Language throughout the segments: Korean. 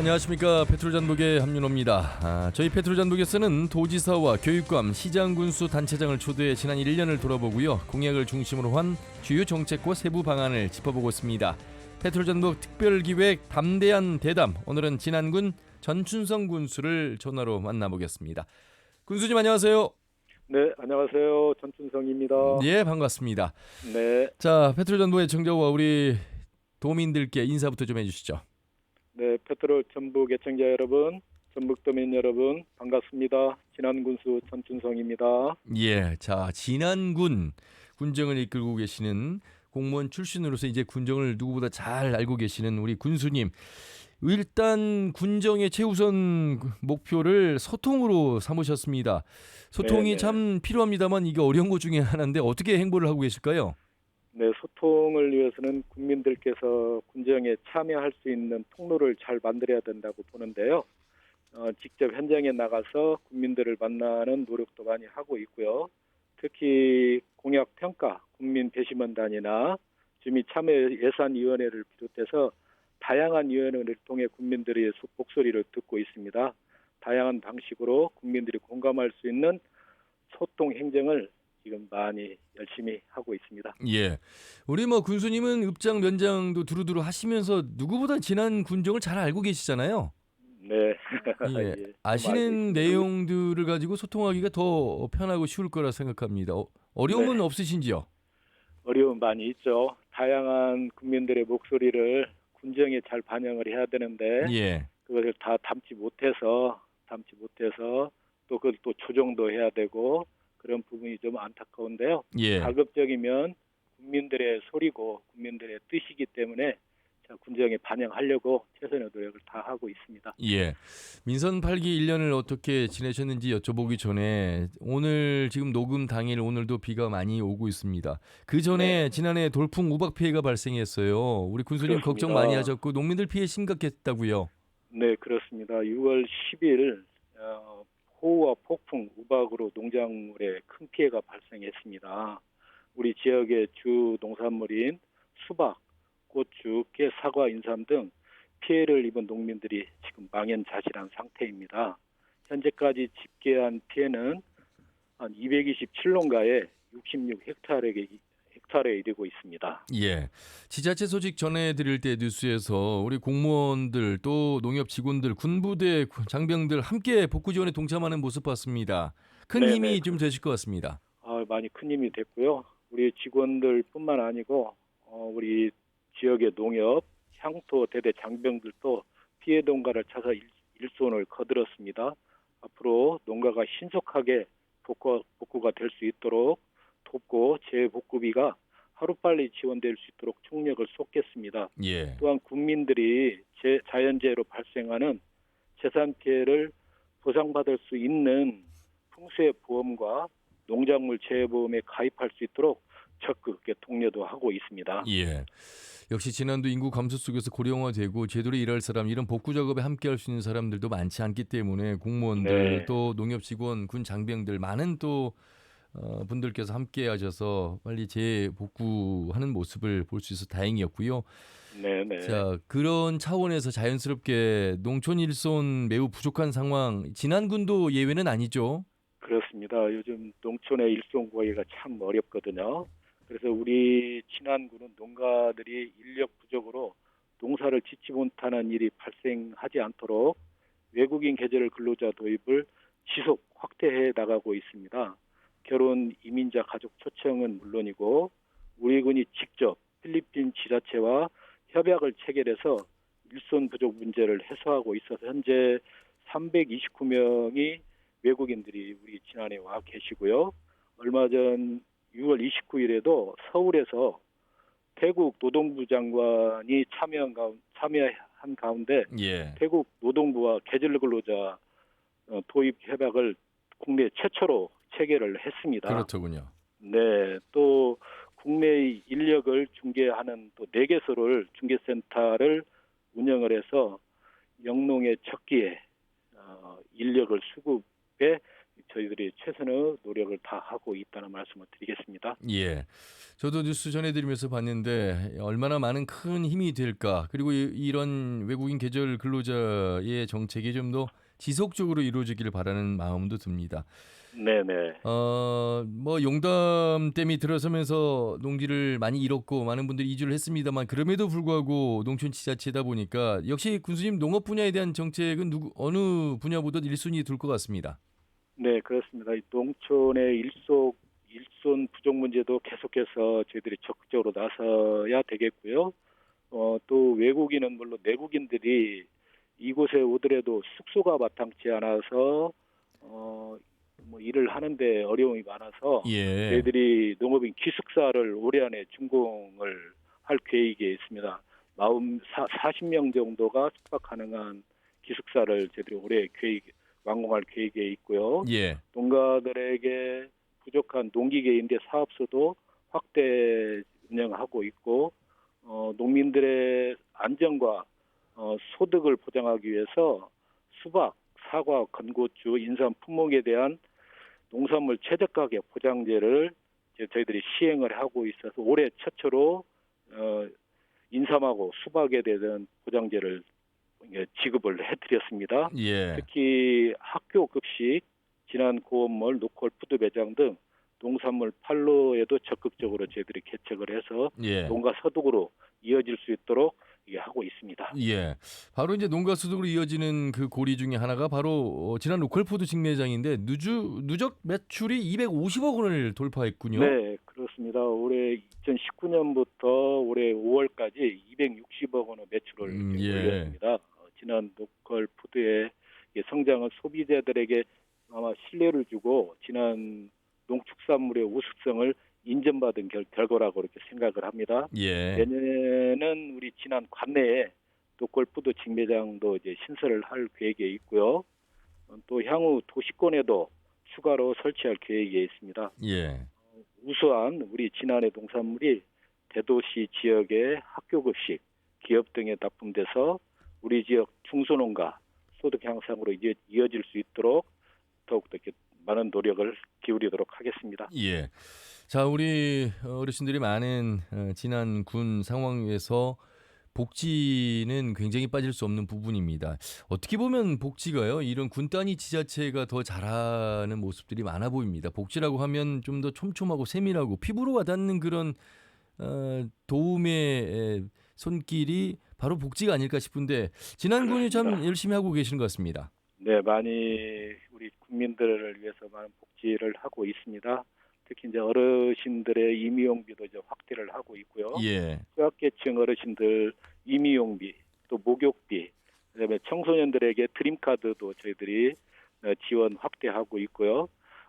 안녕하십니까. 페트롤잔독의 함윤호입니다. 저희 페트롤잔독에서는 도지사와 교육감, 시장, 군수, 단체장을 초대해 지난 1년을 돌아보고요. 공약을 중심으로 한 주요 정책과 세부 방안을 짚어보고 있습니다. 페트롤잔독 특별기획 담대한 대담. 오늘은 진안군 전춘성 군수를 전화로 만나보겠습니다. 군수님 안녕하세요. 네, 안녕하세요. 전춘성입니다. 예, 반갑습니다. 네, 자, 페트롤잔독의 청자와 우리 도민들께 인사부터 좀 해주시죠. 네, 페트롤 전북 애청자 여러분, 전북도민 여러분, 반갑습니다. 진안군수 전춘성입니다. 예, 자, 진안군 군정을 이끌고 계시는 공무원 출신으로서 이제 군정을 누구보다 잘 알고 계시는 우리 군수님. 일단 군정의 최우선 목표를 소통으로 삼으셨습니다. 소통이 네, 네. 참 필요합니다만 이게 어려운 것 중에 하나인데 어떻게 행보를 하고 계실까요? 네, 소통을 위해서는 국민들께서 군정에 참여할 수 있는 통로를 잘 만들어야 된다고 보는데요. 직접 현장에 나가서 국민들을 만나는 노력도 많이 하고 있고요. 특히 공약 평가, 국민 배심원단이나 주민참여예산위원회를 비롯해서 다양한 위원회를 통해 국민들의 목소리를 듣고 있습니다. 다양한 방식으로 국민들이 공감할 수 있는 소통 행정을 지금 많이 열심히 하고 있습니다. 예, 우리 뭐 군수님은 읍장 면장도 두루두루 하시면서 누구보다 진안 군정을 잘 알고 계시잖아요. 네, 예, 예, 좀 알고 아시는 있습니다. 내용들을 가지고 소통하기가 더 편하고 쉬울 거라 생각합니다. 네, 어려움은 없으신지요? 어려움 많이 있죠. 다양한 국민들의 목소리를 군정에 잘 반영을 해야 되는데 예, 그것을 다 담지 못해서 또 그걸 또 조정도 해야 되고 그런 부분이 좀 안타까운데요. 예, 가급적이면 국민들의 소리고 국민들의 뜻이기 때문에 군정에 반영하려고 최선의 노력을 다 하고 있습니다. 예. 민선 8기 1년을 어떻게 지내셨는지 여쭤보기 전에 오늘 지금 녹음 당일 오늘도 비가 많이 오고 있습니다. 그 전에 네, 지난해 돌풍 우박 피해가 발생했어요. 우리 군수님 걱정 많이 그렇습니다. 하셨고 농민들 피해 심각했다고요. 네, 그렇습니다. 6월 10일 호우와 폭풍, 우박으로 농작물에 큰 피해가 발생했습니다. 우리 지역의 주 농산물인 수박, 고추, 깨, 사과, 인삼 등 피해를 입은 농민들이 지금 망연자실한 상태입니다. 현재까지 집계한 피해는 한 227농가에 66헥타르에 이르고 있습니다. 예. 지자체 소식 전해드릴 때 뉴스에서 우리 공무원들 또 농협 직원들, 군부대 장병들 함께 복구 지원에 동참하는 모습 봤습니다. 큰 네네, 힘이 좀 되실 것 같습니다. 많이 큰 힘이 됐고요. 우리 직원들뿐만 아니고 우리 지역의 농협, 향토, 대대 장병들도 피해 농가를 찾아 일손을 거들었습니다. 앞으로 농가가 신속하게 복구가 될 수 있도록 돕고 재복구비가 하루빨리 지원될 수 있도록 총력을 쏟겠습니다. 예. 또한 국민들이 자연재해로 발생하는 재산 피해를 보상받을 수 있는 풍수의 보험과 농작물 재해보험에 가입할 수 있도록 적극 독려도 하고 있습니다. 예. 역시 지난도 인구 감소 속에서 고령화되고 제대로 일할 사람, 이런 복구 작업에 함께할 수 있는 사람들도 많지 않기 때문에 공무원들 네, 또 농협 직원, 군 장병들 많은 또 분들께서 함께하셔서 빨리 재복구하는 모습을 볼 수 있어 다행이었고요. 네, 네. 자, 그런 차원에서 자연스럽게 농촌 일손 매우 부족한 상황, 진안군도 예외는 아니죠. 그렇습니다. 요즘 농촌의 일손 구하기가 참 어렵거든요. 그래서 우리 진안군은 농가들이 인력 부족으로 농사를 짓지 못하는 일이 발생하지 않도록 외국인 계절 근로자 도입을 지속 확대해 나가고 있습니다. 결혼 이민자 가족 초청은 물론이고 우리 군이 직접 필리핀 지자체와 협약을 체결해서 일손 부족 문제를 해소하고 있어서 현재 329명이 외국인들이 우리 진안에 와 계시고요. 얼마 전 6월 29일에도 서울에서 태국 노동부 장관이 참여한 가운데 예. 태국 노동부와 계절 근로자 도입 협약을 국내 최초로 체결을 했습니다. 그렇더군요. 네, 또 국내의 인력을 중개하는 또 4개소를 중개센터를 운영을 해서 영농의 적기에 인력을 수급에 저희들이 최선의 노력을 다 하고 있다는 말씀을 드리겠습니다. 예. 저도 뉴스 전해드리면서 봤는데 얼마나 많은 큰 힘이 될까. 그리고 이런 외국인 계절 근로자의 정책이 좀 더 지속적으로 이루어지기를 바라는 마음도 듭니다. 네네. 뭐 용담댐이 들어서면서 농지를 많이 잃었고 많은 분들이 이주를 했습니다만 그럼에도 불구하고 농촌 지자체다 보니까 역시 군수님 농업 분야에 대한 정책은 어느 분야보다 1순위 둘 것 같습니다. 네, 그렇습니다. 이 농촌의 일손 부족 문제도 계속해서 저희들이 적극적으로 나서야 되겠고요. 또 외국인은 물론 내국인들이 이곳에 오더라도 숙소가 마땅치 않아서 뭐 일을 하는데 어려움이 많아서 예. 저희들이 농업인 기숙사를 올해 안에 준공을 할 계획에 있습니다. 40명 정도가 숙박 가능한 기숙사를 저희들이 올해 완공할 계획에 있고요. 예. 농가들에게 부족한 농기계인대 사업소도 확대 운영하고 있고 농민들의 안전과 소득을 보장하기 위해서 수박, 사과, 건고추, 인삼 품목에 대한 농산물 최저가격 보장제를 저희들이 시행을 하고 있어서 올해 최초로 인삼하고 수박에 대한 보장제를 지급을 해드렸습니다. 예. 특히 학교 급식, 진한 고온몰, 로컬 푸드 매장 등 농산물 판로에도 적극적으로 저희들이 개척을 해서 예. 농가 소득으로 이어질 수 있도록 하고 있습니다. 예. 바로 이제 농가 소득으로 이어지는 그 고리 중에 하나가 바로 지난 로컬푸드 직매장인데 누적 매출이 250억 원을 돌파했군요. 네, 그렇습니다. 올해 2019년부터 올해 5월까지 260억 원의 매출을 예. 올렸습니다. 지난 로컬 푸드의 성장은 소비자들에게 아마 신뢰를 주고 지난 농축산물의 우수성을 인정받은 결과라고 이렇게 생각을 합니다. 예. 내년에는 우리 지난 관내에 로컬 푸드 직매장도 이제 신설을 할 계획에 있고요. 또 향후 도시권에도 추가로 설치할 계획에 있습니다. 예. 우수한 우리 진안의 농산물이 대도시 지역의 학교 급식, 기업 등에 납품돼서 우리 지역 중소농가 소득 향상으로 이어질 수 있도록 더욱더 이렇게 많은 노력을 기울이도록 하겠습니다. 예. 자, 우리 어르신들이 많은 지난 군 상황에서 복지는 굉장히 빠질 수 없는 부분입니다. 어떻게 보면 복지가요, 이런 군 단위 지자체가 더 잘하는 모습들이 많아 보입니다. 복지라고 하면 좀 더 촘촘하고 세밀하고 피부로 와닿는 그런 도움의 손길이 바로 복지가 아닐까 싶은데 지난 군이 참 그렇습니다. 열심히 하고 계시는 것 같습니다. 네, 많이 우리 국민들을 위해서 많은 복지를 하고 있습니다. 특히 이제 어르신들의 임의용비도 이제 확대를 하고 있고요. 예. 취약계층 어르신들 임의용비, 또 목욕비, 그다음에 청소년들에게 드림카드도 저희들이 지원 확대하고 있고요.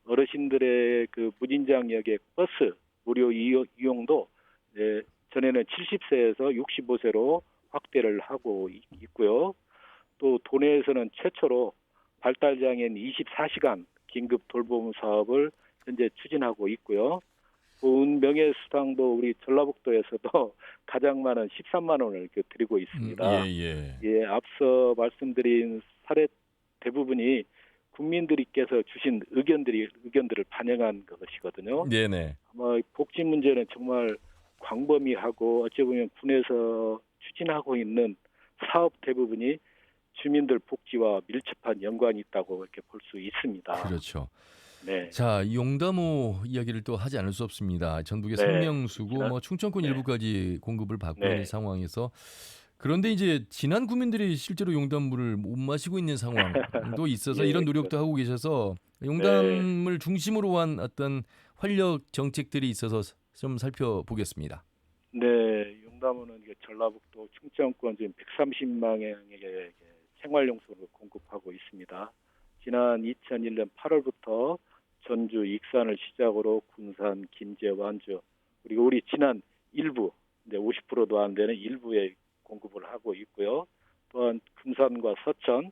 어르신들의 그 무진장역의 버스 무료 이용도 전에는 70세에서 65세로 확대를 하고 있고요. 또 도내에서는 최초로 발달장애인 24시간 긴급 돌봄 사업을 현재 추진하고 있고요. 본 명예수당도 우리 전라북도에서도 가장 많은 13만 원을 이렇게 드리고 있습니다. 예, 앞서 말씀드린 사례 대부분이 국민들께서 주신 의견들을 반영한 것이거든요. 네네. 아마 복지 문제는 정말 광범위하고 어찌 보면 군에서 추진하고 있는 사업 대부분이 주민들 복지와 밀접한 연관이 있다고 이렇게 볼 수 있습니다. 그렇죠. 네. 자, 용담호 이야기를 또 하지 않을 수 없습니다. 전북의 네. 생명수고 뭐 충청권 네. 일부까지 공급을 받고 네. 있는 상황에서 그런데 이제 지난 구민들이 실제로 용담물을 못 마시고 있는 상황도 있어서 예, 이런 노력도 하고 계셔서 용담을 중심으로 한 어떤 활력 정책들이 있어서 좀 살펴보겠습니다. 네, 용담호는 전라북도 충청권 지금 130만명에게 생활용수를 공급하고 있습니다. 지난 2001년 8월부터 전주, 익산을 시작으로 군산, 김제, 완주 그리고 우리 진안 일부 이제 50%도 안 되는 일부에 공급을 하고 있고요. 또한 금산과 서천,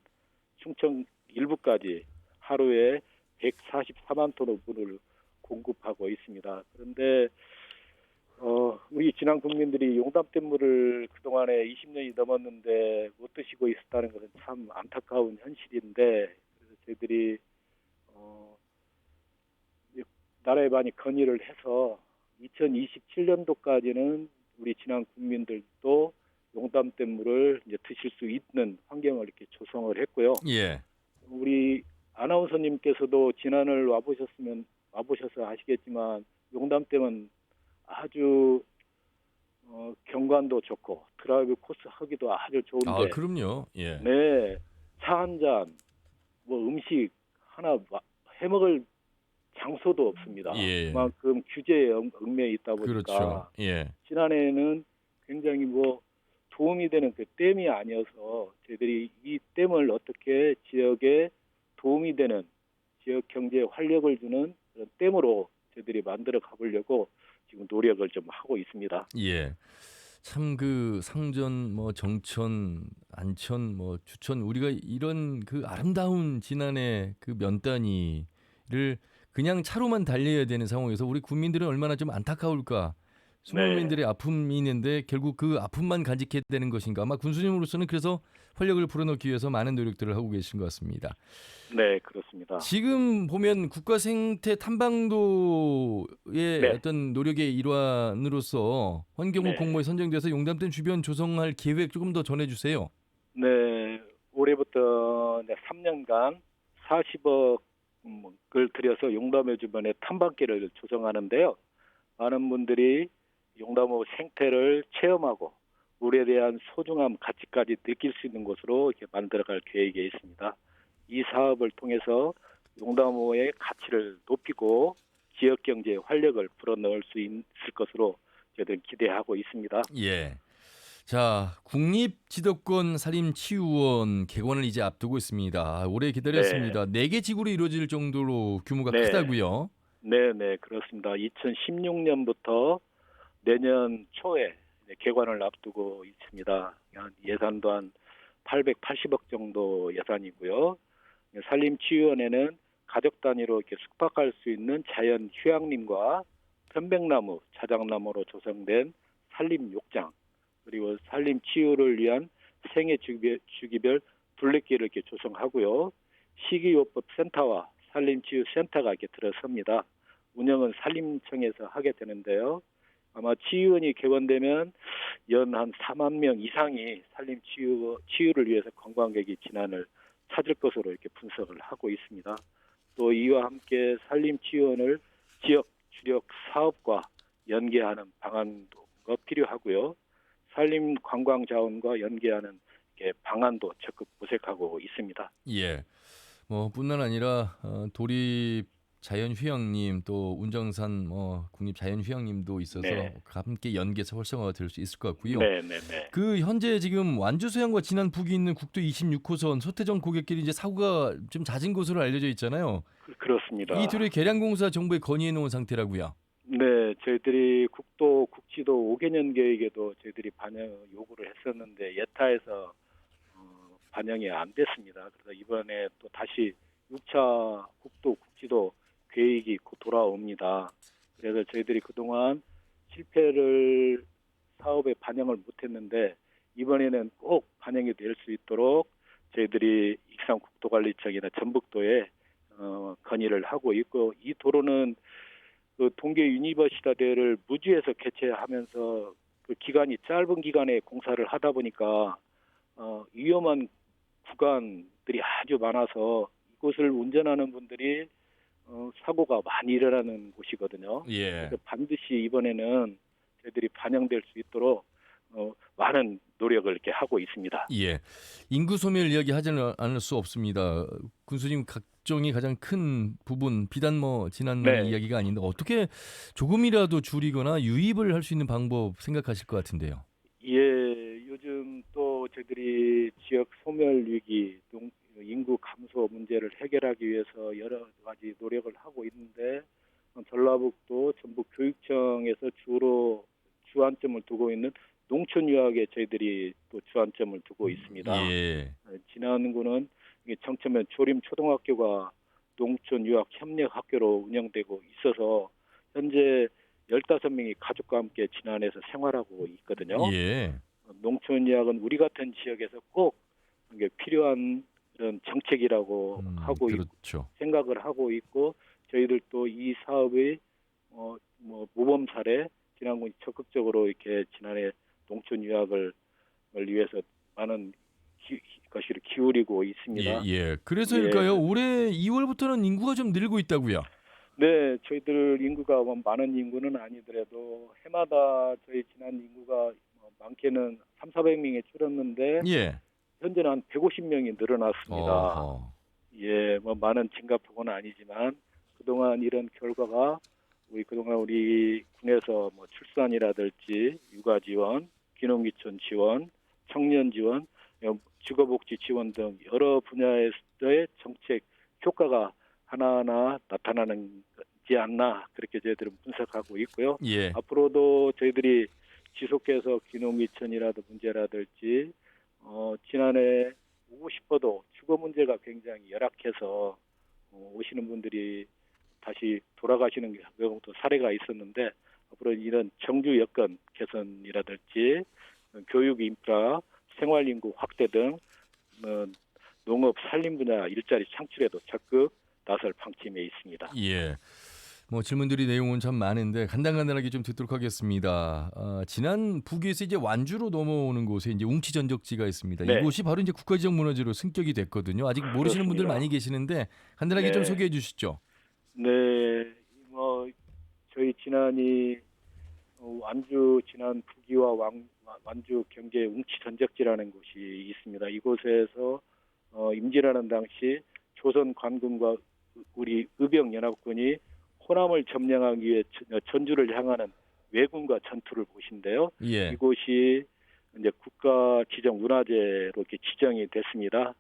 충청 일부까지 하루에 144만 톤의 물을 공급하고 있습니다. 그런데 우리 진안 국민들이 용담댐 물을 그동안에 20년이 넘었는데 못 드시고 있었다는 것은 참 안타까운 현실인데 그래서 저희들이 나라에 많이 건의를 해서 2027년도까지는 우리 진안 국민들도 용담댐 물을 이제 드실 수 있는 환경을 이렇게 조성을 했고요. 예. 우리 아나운서님께서도 진안을 와보셔서 아시겠지만 용담댐은 아주 경관도 좋고 드라이브 코스 하기도 아주 아, 좋은데, 그럼요. 예. 네, 차 한 잔, 뭐 음식 하나 해먹을 장소도 없습니다. 예. 그만큼 규제에 얽매여 있다 그렇죠. 보니까 예. 지난해에는 굉장히 도움이 되는 그 댐이 아니어서 저희들이 이 댐을 어떻게 지역에 도움이 되는 지역 경제에 활력을 주는 그런 댐으로 저희들이 만들어 가보려고 지금 노력을 좀 하고 있습니다. 예. 참 그 상전 뭐 정천, 안천 뭐 주천 우리가 이런 그 아름다운 지난해 그 면단위를 그냥 차로만 달려야 되는 상황에서 우리 국민들은 얼마나 좀 안타까울까. 네, 수모민들의 아픔이 있는데 결국 그 아픔만 간직해야 되는 것인가. 아마 군수님으로서는 그래서 활력을 불어넣기 위해서 많은 노력들을 하고 계신 것 같습니다. 네, 그렇습니다. 지금 보면 국가 생태 탐방도의 네, 어떤 노력의 일환으로서 환경부 네, 공모에 선정돼서 용담댐 주변 조성할 계획 조금 더 전해주세요. 네. 올해부터 3년간 40억을 들여서 용담의 주변에 탐방길을 조성하는데요. 많은 분들이 용담호 생태를 체험하고 물에 대한 소중함, 가치까지 느낄 수 있는 곳으로 이렇게 만들어갈 계획에 있습니다. 이 사업을 통해서 용담호의 가치를 높이고 지역 경제에 활력을 불어넣을 수 있을 것으로 저희들은 기대하고 있습니다. 예. 자, 국립지도권 산림치유원 개관을 이제 앞두고 있습니다. 오래 네, 기다렸습니다. 4개 지구로 이루어질 정도로 규모가 네, 크다고요. 네, 네, 그렇습니다. 2016년부터 내년 초에 개관을 앞두고 있습니다. 예산도 한 880억 정도 예산이고요. 산림치유원에는 가족 단위로 이렇게 숙박할 수 있는 자연 휴양림과 편백나무, 자작나무로 조성된 산림욕장, 그리고 산림치유를 위한 생애 주기별 둘레길을 이렇게 조성하고요. 식이요법 센터와 산림치유 센터가 이렇게 들어섭니다. 운영은 산림청에서 하게 되는데요. 아마 치유원이 개원되면 연 한 4만 명 이상이 치유를 위해서 관광객이 진안을 찾을 것으로 이렇게 분석을 하고 있습니다. 또 이와 함께 산림치유원을 지역 주력 사업과 연계하는 방안도 필요하고요. 산림 관광 자원과 연계하는 방안도 적극 모색하고 있습니다. 예. 뭐 뿐만 아니라 도립 자연휴양림 또 운정산 국립자연휴양림도 있어서 네, 함께 연계해서 활성화가 될 수 있을 것 같고요. 네, 네, 네. 그 현재 지금 완주소양과 진안 북이 있는 국도 26호선 서태정 고객길이 이제 사고가 좀 잦은 것으로 알려져 있잖아요. 이 둘의 그렇습니다. 개량공사 정부에 건의해 놓은 상태라고요. 네, 저희들이 국지도 5개년 계획에도 저희들이 반영 요구를 했었는데 예타에서 반영이 안 됐습니다. 그래서 이번에 또 다시 6차 국지도 계획이 곧 돌아옵니다. 그래서 저희들이 그동안 실패를 사업에 반영을 못했는데 이번에는 꼭 반영이 될 수 있도록 저희들이 익산 국도관리청이나 전북도에 건의를 하고 있고, 이 도로는 그 동계 유니버시아대를 무주에서 개최하면서 그 기간이 짧은 기간에 공사를 하다 보니까 위험한 구간들이 아주 많아서 이곳을 운전하는 분들이 사고가 많이 일어나는 곳이거든요. 예. 그래서 반드시 이번에는 저희들이 반영될 수 있도록 많은 노력을 이렇게 하고 있습니다. 예. 인구 소멸 이야기 하지 않을 수 없습니다. 군수님 각종이 가장 큰 부분 비단 지난만의 네, 이야기가 아닌데 어떻게 조금이라도 줄이거나 유입을 할 수 있는 방법 생각하실 것 같은데요. 예, 요즘 또 저희들이 지역 소멸 위기, 인구 감소 문제를 해결하기 위해서 여러 가지 노력을 하고 있는데 전라북도 전북교육청에서 주로 주안점을 두고 있는 농촌 유학에 저희들이 또 주안점을 두고 있습니다. 예. 진안군은 정천면 조림 초등학교가 농촌 유학 협력 학교로 운영되고 있어서 현재 15명이 가족과 함께 진안에서 생활하고 있거든요. 예. 농촌 유학은 우리 같은 지역에서 꼭 이게 필요한 그런 정책이라고 하고 그렇죠. 생각을 하고 있고, 저희들도 이 사업의 뭐 모범 사례 진안군이 적극적으로 이렇게 지난해 농촌 유학을 위해서 많은 것을 기울이고 있습니다. 예. 그래서일까요? 예. 올해 2월부터는 인구가 좀 늘고 있다고요. 네, 저희들 인구가 뭐 많은 인구는 아니더라도 해마다 저희 지난 인구가 많게는 3, 400명이 줄었는데 예. 현재는 한 150명이 늘어났습니다. 어허. 예, 뭐 많은 증가폭은 아니지만 그동안 이런 결과가 그동안 우리 군에서 뭐 출산이라든지 육아 지원, 귀농귀촌 지원, 청년 지원, 직업복지 지원 등 여러 분야에서의 정책 효과가 하나하나 나타나는지 않나 그렇게 저희들은 분석하고 있고요. 예. 앞으로도 저희들이 지속해서 귀농귀촌이라도 문제라든지 지난해 오고 싶어도 주거 문제가 굉장히 열악해서 오시는 분들이 다시 돌아가시는 경우도 사례가 있었는데 앞으로 이런 정주 여건 개선이라든지 교육 인프라, 생활 인구 확대 등 농업 산림 분야 일자리 창출에도 적극 나설 방침에 있습니다. 예. 뭐 질문들이 내용은 참 많은데 간단하게 좀 듣도록 하겠습니다. 지난 북위에서 이제 완주로 넘어오는 곳에 이제 웅치 전적지가 있습니다. 네. 이곳이 바로 이제 국가지역 문화재로 승격이 됐거든요. 아직 모르시는 분들 그렇습니다. 많이 계시는데 간단하게 좀 네. 소개해 주시죠. 네, 뭐 저희 지난이 완주 지난 북위와 완주 경계 웅치 전적지라는 곳이 있습니다. 이곳에서 임진왜란 당시 조선 관군과 우리 의병연합군이 호남을 점령하기 위해 전주를 향하는 왜군과 전투를 보신데요. 예. 이곳이 이제 국가 지정 문화재로 이렇게 지정이 됐습니다.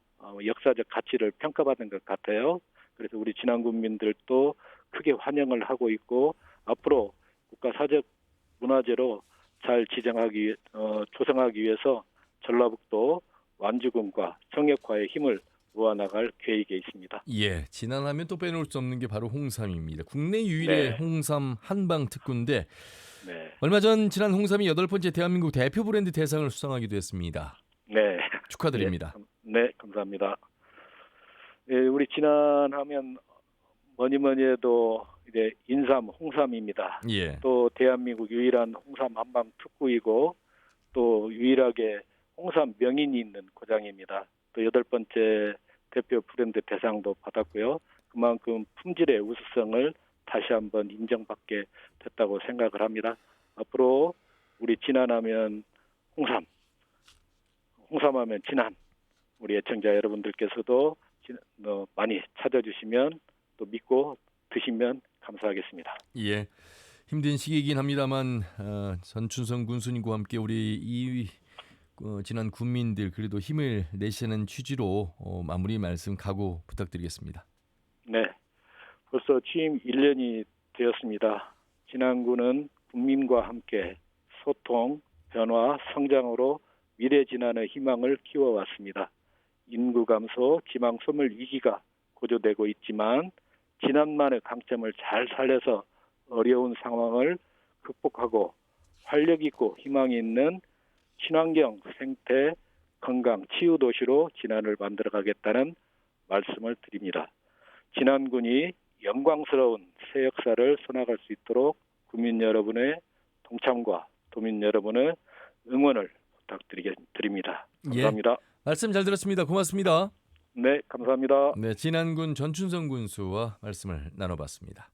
역사적 가치를 평가받은 것 같아요. 그래서 우리 진안 군민들도 크게 환영을 하고 있고 앞으로 국가 사적 문화재로 잘 조성하기 위해서 전라북도 완주군과 정역화의 힘을 모아나갈 계획에 있습니다. 예, 지난하면 또 빼놓을 수 없는 게 바로 홍삼입니다. 국내 유일의 네. 홍삼 한방 특구인데 네, 얼마 전 지난 홍삼이 8번째 대한민국 대표 브랜드 대상을 수상하기도 했습니다. 네, 축하드립니다. 네, 감사합니다. 네, 우리 진안하면 뭐니 해도 이제 인삼, 홍삼입니다. 예. 또 대한민국 유일한 홍삼 한방 특구이고 또 유일하게 홍삼 명인이 있는 고장입니다. 또 8번째 대표 브랜드 대상도 받았고요. 그만큼 품질의 우수성을 다시 한번 인정받게 됐다고 생각을 합니다. 앞으로 우리 진안하면 홍삼하면 진안, 우리 애청자 여러분들께서도 많이 찾아주시면 또 믿고 드시면 감사하겠습니다. 예. 힘든 시기이긴 합니다만 전춘성 군수님과 함께 우리 지난 군민들 그래도 힘을 내시는 취지로 마무리 말씀 각오 부탁드리겠습니다. 네, 벌써 취임 1년이 되었습니다. 진안군은 국민과 함께 소통, 변화, 성장으로 미래 진안의 희망을 키워왔습니다. 인구 감소, 지방 소멸 위기가 고조되고 있지만 진안만의 강점을 잘 살려서 어려운 상황을 극복하고 활력 있고 희망이 있는 친환경, 생태, 건강, 치유 도시로 진안을 만들어가겠다는 말씀을 드립니다. 진안군이 영광스러운 새 역사를 써나갈 수 있도록 국민 여러분의 동참과 도민 여러분의 응원을 부탁드립니다. 감사합니다. 예. 말씀 잘 들었습니다. 고맙습니다. 네, 감사합니다. 네, 진안군 전춘성 군수와 말씀을 나눠봤습니다.